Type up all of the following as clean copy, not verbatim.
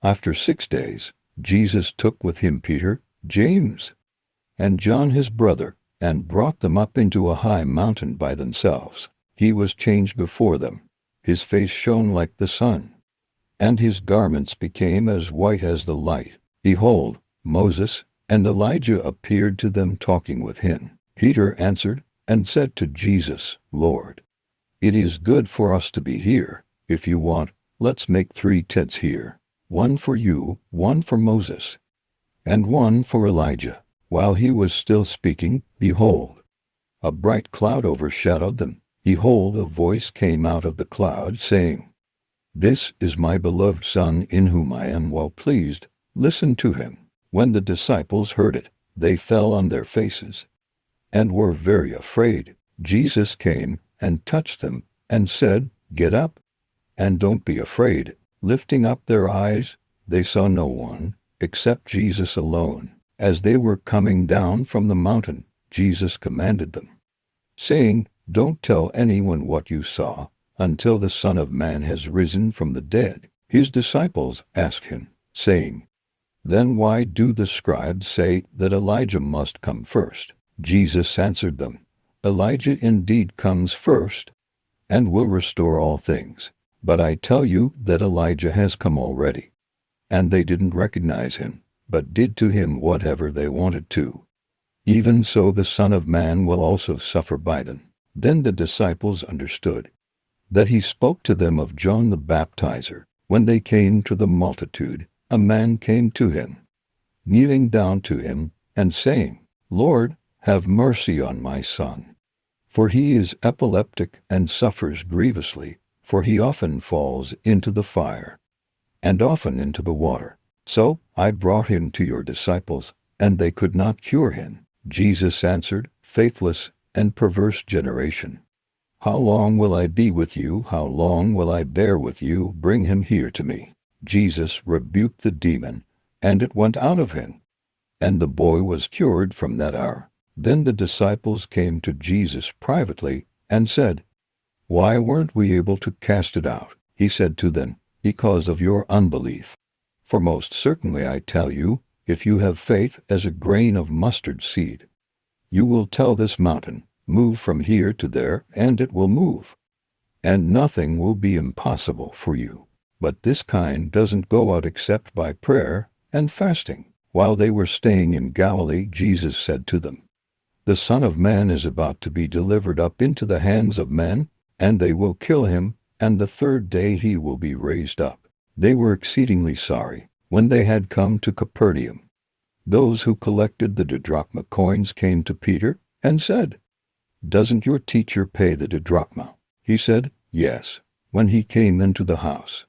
After 6 days, Jesus took with him Peter, James, and John his brother, and brought them up into a high mountain by themselves. He was changed before them. His face shone like the sun, and his garments became as white as the light. Behold, Moses and Elijah appeared to them talking with him. Peter answered and said to Jesus, Lord, it is good for us to be here. If you want, let's make 3 tents here, one for you, one for Moses, and one for Elijah. While he was still speaking, behold, a bright cloud overshadowed them. Behold, a voice came out of the cloud, saying, This is my beloved Son, in whom I am well pleased. Listen to him. When the disciples heard it, they fell on their faces and were very afraid. Jesus came and touched them and said, Get up, and don't be afraid. Lifting up their eyes, they saw no one except Jesus alone. As they were coming down from the mountain, Jesus commanded them, saying, Don't tell anyone what you saw until the Son of Man has risen from the dead. His disciples asked him, saying, Then why do the scribes say that Elijah must come first? Jesus answered them, Elijah indeed comes first, and will restore all things. But I tell you that Elijah has come already, and they didn't recognize him, but did to him whatever they wanted to. Even so the Son of Man will also suffer by them. Then the disciples understood that he spoke to them of John the Baptizer. When they came to the multitude, a man came to him, kneeling down to him, and saying, Lord, have mercy on my son, for he is epileptic and suffers grievously, for he often falls into the fire, and often into the water. So I brought him to your disciples, and they could not cure him. Jesus answered, Faithless and perverse generation, how long will I be with you? How long will I bear with you? Bring him here to me. Jesus rebuked the demon, and it went out of him, and the boy was cured from that hour. Then the disciples came to Jesus privately and said, Why weren't we able to cast it out? He said to them, Because of your unbelief. For most certainly I tell you, if you have faith as a grain of mustard seed, you will tell this mountain, Move from here to there, and it will move, and nothing will be impossible for you. But this kind doesn't go out except by prayer and fasting. While they were staying in Galilee, Jesus said to them, The Son of Man is about to be delivered up into the hands of men, and they will kill him, and the 3rd day he will be raised up. They were exceedingly sorry. When they had come to Capernaum, those who collected the didrachma coins came to Peter and said, Doesn't your teacher pay the didrachma? He said, Yes. When he came into the house,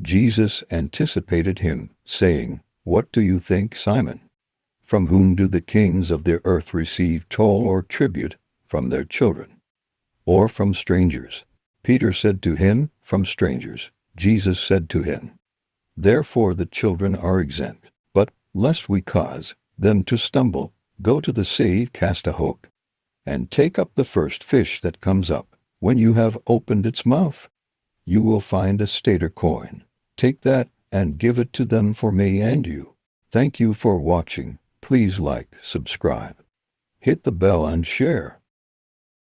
Jesus anticipated him, saying, What do you think, Simon? From whom do the kings of the earth receive toll or tribute? From their children, or from strangers? Peter said to him, From strangers. Jesus said to him, Therefore the children are exempt. But, lest we cause them to stumble, go to the sea, cast a hook, and take up the first fish that comes up. When you have opened its mouth, you will find a stater coin. Take that and give it to them for me and you. Thank you for watching. Please like, subscribe, hit the bell and share.